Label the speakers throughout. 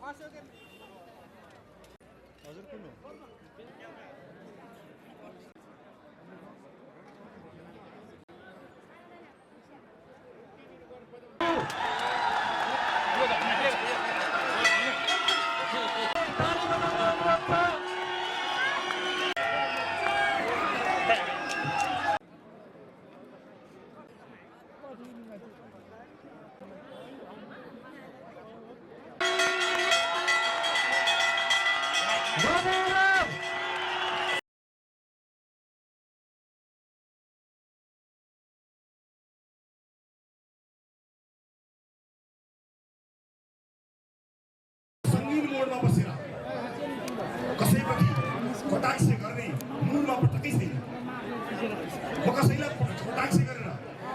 Speaker 1: हजुर कुन हो
Speaker 2: मोडमा बसेर कसैप्रति कटाक्ष गर्ने मूलमा पटक्कै छैन। म कसैलाई कटाक्ष गरेर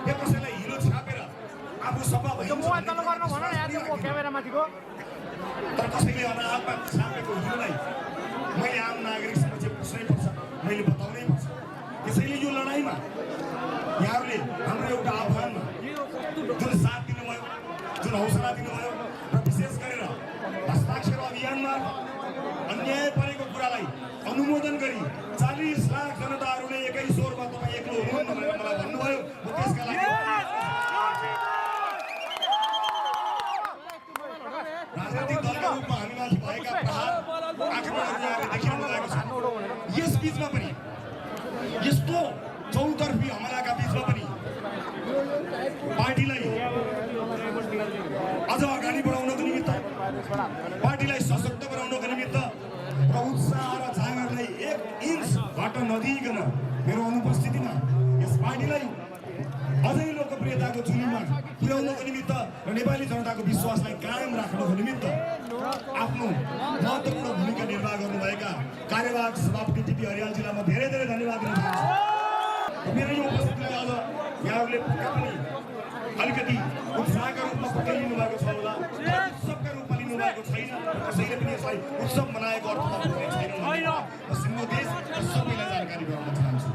Speaker 2: या कसैलाई हिलो छापेर आफू सफा भइन्छ तर कसैले अनाहतमा छापेको हिलोलाई मैले आम नागरिक समक्ष पुग्नै पर्छ, मैले बताउनै पर्छ। त्यसैले यो लडाइँमा यहाँहरूले हाम्रो एउटा आह्वानमा जुन साथ दिनुभयो, जुन हौसला दिनुभयो र विशेष गरेर हस्ताक्षर अभियानमा अन्याय परेको कुरालाई अनुमोदन गरी 40 लाख जनताहरूले एकै स्वरमा तपाईँ एक्लो हुनुहुन्न भनेर मलाई भन्नुभयो। म त्यसका लागि राजनीतिक दलका रूपमा हामीमाथि भएका प्रहार आक्रमणहरू यहाँले देखिरहनु भएको छ। यस बीचमा पनि यस्तो चौतर्फी हमलाका बीचमा पनि पार्टीलाई अझ अगाडि बढाउनको निमित्त, पार्टीलाई सशक्त बनाउनको निमित्त र उत्साह र जाँगरलाई 1 इन्चबाट नदिइकन मेरो अनुपस्थितिमा यस पार्टीलाई अझै लोकप्रियताको चुलीमा पुर्याउनको निमित्त र नेपाली जनताको विश्वासलाई कायम राख्नको निमित्त आफ्नो महत्त्वपूर्ण भूमिका निर्वाह गर्नुभएका कार्यवाहक सभापति टिपी अर्यालजीलाई म धेरै धेरै धन्यवाद दिन चाहन्छु। मेरो यो उपस्थितिलाई अझ यहाँहरूले पक्का पनि अलिकति उत्साहका रूपमा पक्कै लिनुभएको छ होला, उत्सवका रूपमा लिनुभएको छैन। कसैले पनि यसलाई उत्सव मनाएको अर्थमा बुझ्ने छैन। म सिङ्गो देश सबैलाई जानकारी गराउन चाहन्छु।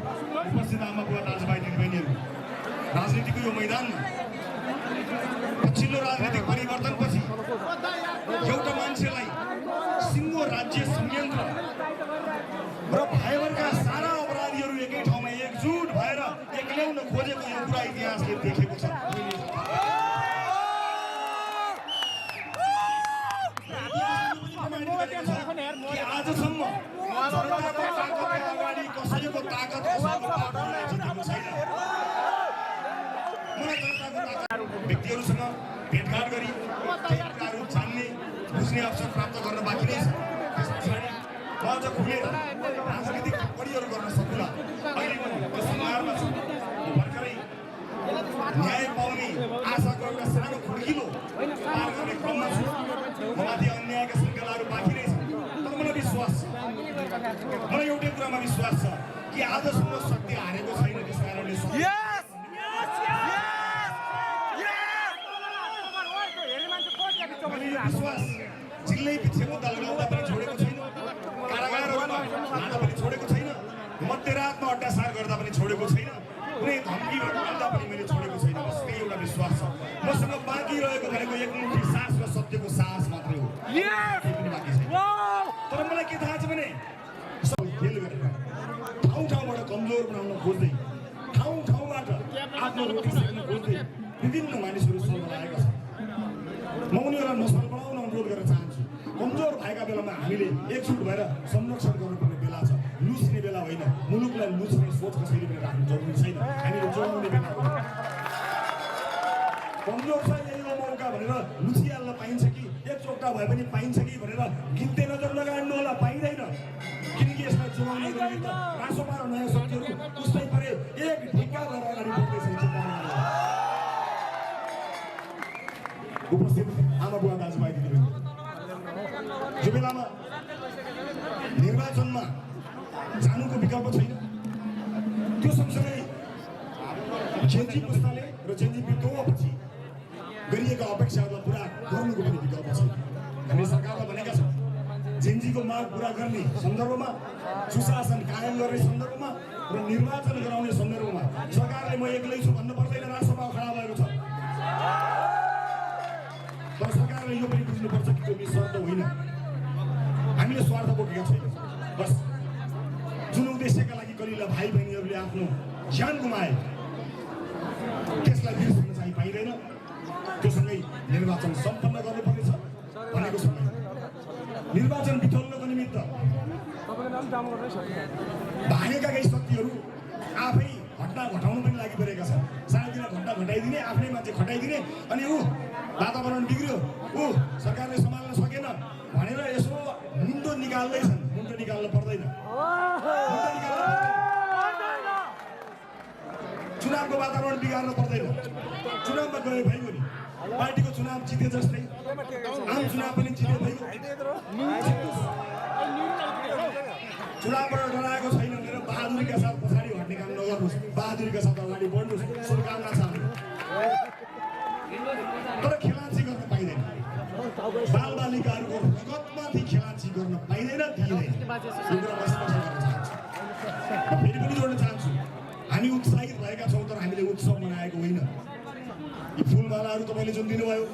Speaker 2: उपस्थित आमा बुवा दाजुभाइ दिदीबहिनीहरू, राजनीतिको यो मैदानमा पछिल्लो राजनीतिक परिवर्तनपछि एउटा मान्छेलाई सिङ्गो राज्य संयन्त्र र भाइभरका सारा अपराधीहरू एकै ठाउँमा एकजुट भएर एक्ल्याउन खोजेको यो कुरा इतिहासले देखेको छ। आजसम्म अगाडि कसैको ताकत व्यक्तिहरूसँग भेटघाट गरी कुराहरू जान्ने बुझ्ने अवसर प्राप्त गर्न बाँकी नै छ। त्यस पछाडि म अझ खुलेर राजनीतिक टिप्पणीहरू गर्न सकुला अहिले पनि त्यो संहारमा छु। भर्खरै न्याय पाउने आशाको एउटा सानो खुड्किलो पार गर्ने क्रममा छु। ममाथि अन्यायका श्रृङ्खलाहरू बाँकी नै छन्, तर मलाई विश्वास छ, मलाई एउटै कुरामा विश्वास छ कि आजसम्म सत्य हारेको छैन। त्यस कारणले विश्वास जिल्लै पछि मुद्दा लगाउँदा पनि छोडेको छैन, कारागारहरूमा हाल्दा पनि छोडेको छैन, मध्यरातमा अट्टासार गर्दा पनि छोडेको छैन, कुनै धम्की गर्दा पनि मैले छोडेको छैन। बस त्यही एउटा विश्वास छ। मसँग बाँकी रहेको भनेको एकमुठी सास र सत्यको सास मात्रै हो, केही पनि बाँकी छैन। तर मलाई के थाहा छ भने फेल गरेर ठाउँ ठाउँबाट कमजोर बनाउन खोज्दै, ठाउँ ठाउँबाट आफ्नो रोटी सेक्न खोज्दै विभिन्न मानिसहरू सल्लाह आएका छन्। म उनीहरूलाई नसल बढाउन अनुरोध गर्न चाहन्छु। कमजोर भएका बेलामा हामीले एकजुट भएर संरक्षण गर्नुपर्ने बेला छ, लुच्ने बेला होइन। मुलुकलाई लुच्ने सोच कसैले पनि राख्नु जरुरी छैन। हामीले जोड्ने बेला हो। कमजोर छ यही हो मौका भनेर लुचिहाल्न पाइन्छ कि एकचोटि भए पनि पाइन्छ कि भनेर गिन्ते नजर लगाड्नु होला, पाइँदैन। किनकि यसलाई जोगाउनको निमित्त रासोपा र नयाँ शक्तिहरू उस्तै परे एक ढिक्का गरेर अगाडि बढ्दैछन्। उपस्थित आमा बुवा दाजुभाइ दिदीबहिनी, जो बेलामा निर्वाचनमा जानुको विकल्प छैन, त्यो सँगसँगै जेन्जी पुस्ताले र जेन्जी विद्रोहपछि गरिएका अपेक्षाहरूलाई पुरा गर्नुको पनि विकल्प छैन। हामीले सरकारलाई भनेका छौँ, जेन्जीको माग पुरा गर्ने सन्दर्भमा, सुशासन कायम गर्ने सन्दर्भमा र निर्वाचन गराउने सन्दर्भमा सरकारलाई म एक्लै छु भन्नु पर्दैन। राजसभा खडा भएको छ, तर सरकारले यो पनि बुझ्नुपर्छ कि त्यो निस्वार्थ होइन। हामीले स्वार्थ बोकेका छैनौँ। बस जुन उद्देश्यका लागि कलिला भाइ बहिनीहरूले आफ्नो ज्यान गुमाए त्यसलाई बिर्सन चाहिँ पाइँदैन। त्योसँगै निर्वाचन सम्पन्न गर्नुपर्नेछ भनेको समय निर्वाचन बिथोल्नको निमित्त भागेका केही शक्तिहरू आफै घटना घटाउनु पनि लागिपरेका छन्। सानोतिनो घटना घटाइदिने, आफ्नै मान्छे खटाइदिने, अनि वातावरण बिग्रियो, सरकारले सम्हाल्न सकेन भनेर यसो मुन्टो निकाल्दैछन्। मुन्टो निकाल्नु पर्दैन। चुनावको वातावरण बिगार्नु पर्दैन। चुनावमा गयो भइगयो नि, पार्टीको चुनाव जिते जस्तै आम चुनाव पनि जिते भइगयो। चुनावबाट डराएको छैन भनेर बहादुरीका साथ पछाडि हट्ने काम नगर्नुहोस्। बहादुरीका साथ अगाडि बढ्नुहोस्। शुभकामना छ हाम्रो। तर खेलाँची गर्न पाइँदैन। बालबालिकाहरूको रगतमाथि खेलाँची गर्न पाइँदैन, दिइँदैन। फेरि पनि जोड्न चाहन्छु, हामी उत्साहित भएका छौँ, तर हामीले उत्सव मनाएको होइन। यी फुलमालाहरू तपाईँले जुन दिनुभयो,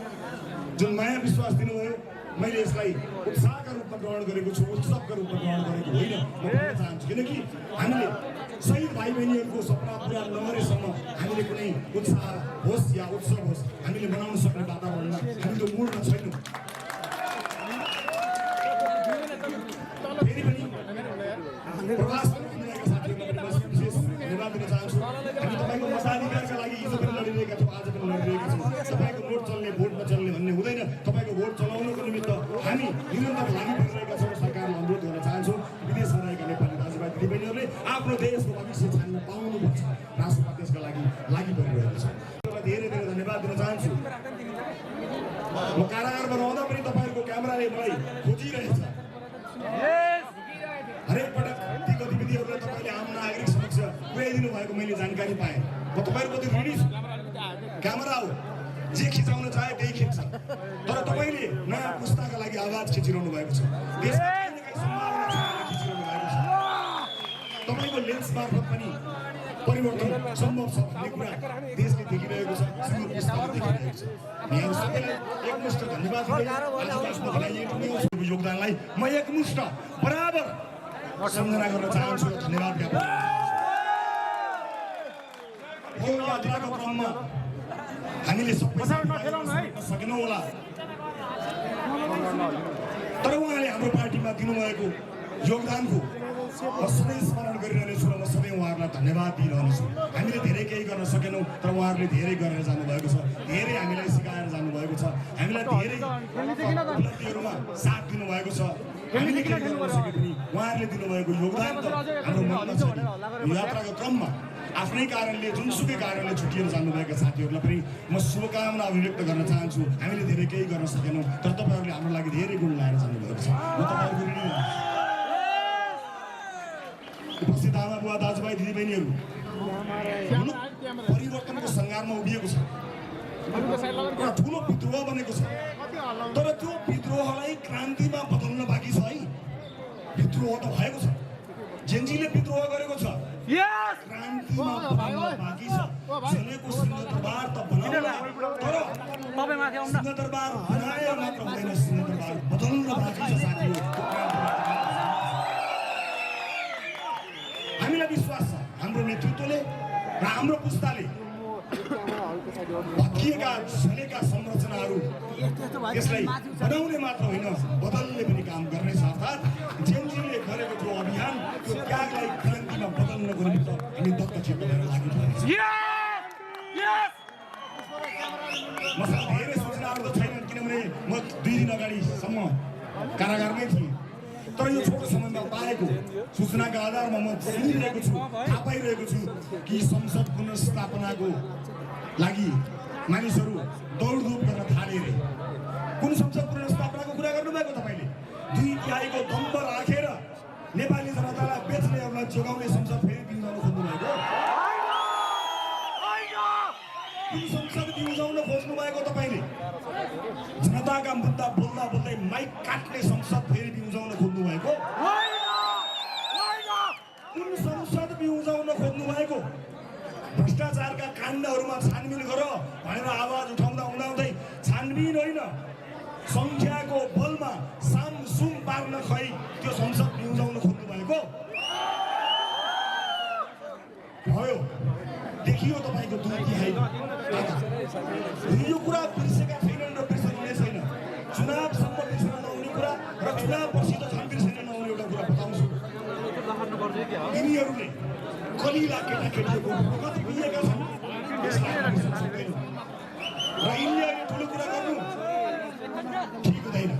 Speaker 2: जुन माया विश्वास दिनुभयो, मैले यसलाई उत्साहका रूपमा ग्रहण गरेको छु, उत्सवका रूपमा ग्रहण गरेको होइन। म भन्न चाहन्छु किनकि हामीले शहीद भाइ बहिनीहरूको सपना पुरा नगरेसम्म हामीले कुनै उत्साह होस् या उत्सव होस् हामीले मनाउन सक्ने वातावरणमा हामी त्यो मूडमा छैनौँ। फेरि पनि प्रवासमा हुनुभएका साथीहरूलाई पनि विशेष धन्यवाद दिन चाहन्छु। हामी तपाईँको मताधिकारका लागि हिजो पनि लडिरहेका छौँ, आज पनि लडिरहेका छौँ। तपाईँको भोट चल्ने भोट नचल्ने भन्ने हुँदैन। तपाईँको भोट चलाउनको निमित्त हामी निरन्तर लागि परिरहेका छौँ। सरकारलाई अनुरोध गर्न चाहन्छौँ, विदेशमा रहेका नेपाली दाजुभाइ दिदीबहिनीहरूले आफ्नो देशको भविष्य छान्न पाउनुपर्छ। राष्ट्रमा त्यसका लागि लागि परिरहेको छ। धेरै धेरै धन्यवाद दिन चाहन्छु। म कारागारमा रहँदा पनि तपाईँहरूको क्यामेराले मलाई खोजिरहेछ। हरेक पटक ती गतिविधिहरूलाई तपाईँले आम नागरिक समक्ष पुर्याइदिनु भएको मैले जानकारी पाएँ। म तपाईँहरूको त्यो ऋणी छु। क्यामेरा हो, जे खिचाउन चाहे त्यही खिच्छ। तर तपाईँले नयाँ पुस्ताका लागि आवाज खिचिरहनु भएको छ। देशमा खिचिरहनु भएको छ। तपाईँको लेन्स मार्फत पनि परिवर्तन सम्भव छ भन्ने कुरा देशले देखिरहेको छ, युवा पुस्ताले देखिरहेको छ। यहाँहरू सबैलाई एकमुष्ट धन्यवाद दिँदै योगदानलाई म एकमुष्ट बराबर सम्झना गर्न चाहन्छु। धन्यवाद ज्ञापन यो यात्राको क्रममा हामीले सबै सकेनौँ होला, तर उहाँले हाम्रो पार्टीमा दिनुभएको योगदानको म सधैँ स्मरण गरिरहनेछु र म सधैँ उहाँहरूलाई धन्यवाद दिइरहनेछु। हामीले धेरै केही गर्न सकेनौँ, तर उहाँहरूले धेरै गरेर जानुभएको छ। धेरै हामीलाई सिकाएर जानुभएको छ। हामीलाई धेरै उपलब्धिहरूमा साथ दिनुभएको छ। हामीले केही गर्न नसके पनि उहाँहरूले दिनुभएको योगदान त हाम्रो मनमा छ नि। यो यात्राको क्रममा आफ्नै कारणले, जुनसुकै कारणले छुटिएर जानुभएका साथीहरूलाई पनि म शुभकामना अभिव्यक्त गर्न चाहन्छु। हामीले धेरै केही गर्न सकेनौँ, तर तपाईँहरूले हाम्रो लागि धेरै गुण लाएर जानुभएको छ। म तपाईँहरूको ऋणी हुँ। उपस्थित आमा बुवा दाजुभाइ दिदीबहिनीहरू, परिवर्तनको सङ्घारमा उभिएको छ। एउटा ठुलो विद्रोह बनेको छ, तर त्यो विद्रोहलाई क्रान्तिमा बदल्न बाँकी छ है। विद्रोह त भएको छ, जेनजीले विद्रोह गरेको छ, क्रान्तिमा बदल्न बाँकी छ। जलेको सिंहदरबार त बनाउला, तर सिंहदरबार बनाएर मात्र हुँदैन, सिंहदरबार बदल्न बाँकी छ साथीहरू। हामीलाई विश्वास छ हाम्रो नेतृत्वले र हाम्रो पुस्ताले भत्किएका झलेका संरचनाहरू यसलाई बनाउने मात्र होइन, बदल्ने पनि काम गर्नेछ। अर्थात् जेनजीले गरेको त्यो अभियान, त्यो त्यागलाई क्रान्तिमा बदल्नको निमित्त हामी दत्तचित्त भएर लागिरहेको छ। मसँग धेरै सूचनाहरू त छैनन्, किनभने म 2 दिन अगाडिसम्म कारागारमै थिएँ। तर यो छोटो समयमा पाएको सूचनाका आधारमा म सुनिरहेको छु, थाहा पाइरहेको छु कि संसद पुनर्स्थापनाको लागि मानिसहरू दौडधुप गर्न थाले रे। कुन संसद पुनर्स्थापनाको कुरा गर्नुभएको तपाईँले? 2 तिहाईको दम्ब राखेर नेपाली जनतालाई बेच्ने एउटा जोगाउने संसद फेरि बिउजाउन खोज्नुभएको? कुन संसद बिउजाउन खोज्नु भएको तपाईँले? जनताका मुद्दा बोल्दा बोल्दै माइक काट्ने संसद फेरि बिउजाउन खोज्नु भएको? कुन संसद बिउजाउन खोज्नु भएको? भ्रष्टाचारका काण्डहरूमा छानबिन गर भनेर आवाज उठाउँदा उठाउँदै छानबिन होइन, सङ्ख्या संसद न्युजाउन खोज्नु भएको भयो देखियो तपाईँको 2/3 यो कुरा बिर्सेका छैनन् र बिर्सनुहुने छैन चुनावसम्म बिर्सन नहुने कुरा र चुनावपछि त झन् बिर्सेन नहुने एउटा कुरा बताउँछु यिनीहरूले कलिला केटाकेटीको कति बिहेका छन् यसलाई बिर्सन सक्दैन र यिनले अहिले ठुलो कुरा गर्नु ठिक हुँदैन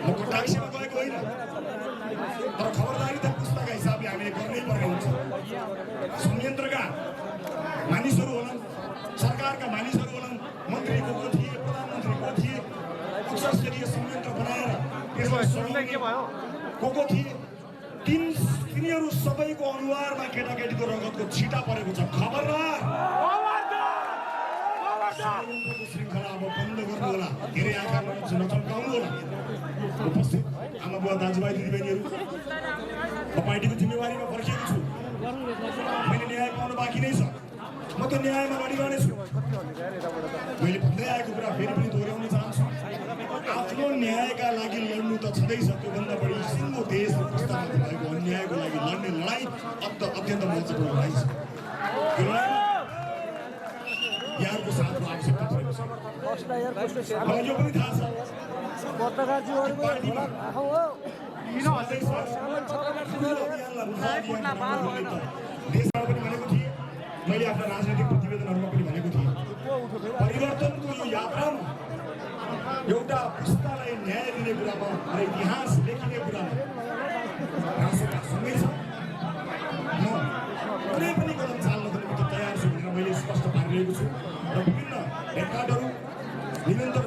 Speaker 2: म टाक्सीमा गएको होइन तर खबरदारी त पुस्तकका हिसाबले हामीले गर्नै पर्ने हुन्छ संयन्त्रका मानिसहरू होलान् सरकारका मानिसहरू होलान् मन्त्री को थिए प्रधानमन्त्री को थिए उच्चस्तरीय संयन्त्र बनाएर त्यसलाई को थिए तिनीहरू सबैको अनुहारमा केटाकेटीको रगतको छिटा परेको छ खबरदार श्रृङ्खला अब बन्द गर्नु होला धेरै आँखा नचम्काउनु होला उपस्थित आमा बुवा दाजुभाइ दिदीबहिनीहरू म पार्टीको जिम्मेवारीमा फर्किएको छु मैले न्याय पाउनु बाँकी नै छ म त न्यायमा लडिरहनेछु मैले भन्दै आएको कुरा फेरि पनि दोहोऱ्याउन चाहन्छु आफ्नो न्यायका लागि लड्नु त छँदैछ त्योभन्दा बढी सिङ्गो देश र पुस्तामा भएको अन्यायको लागि लड्ने लडाइँ अत्यन्त महत्त्वपूर्ण लडाइँ छ यो लडाइँमा यहाँको साथको आवश्यकता परेको छ मलाई यो पनि थाहा छ देशमा पनि भनेको थिएँ मैले आफ्ना राजनैतिक प्रतिवेदनहरूमा पनि भनेको थिएँ परिवर्तनको यो यात्रामा एउटा पुस्तालाई न्याय दिने कुरामा र इतिहास लेखिने कुरामा राष्ट्रका सँगै छ म कुनै पनि कदम चाल्नको निम्ति तयार छु भनेर मैले स्पष्ट पारिरहेको छु र विभिन्न भेटघाटहरू निरन्तर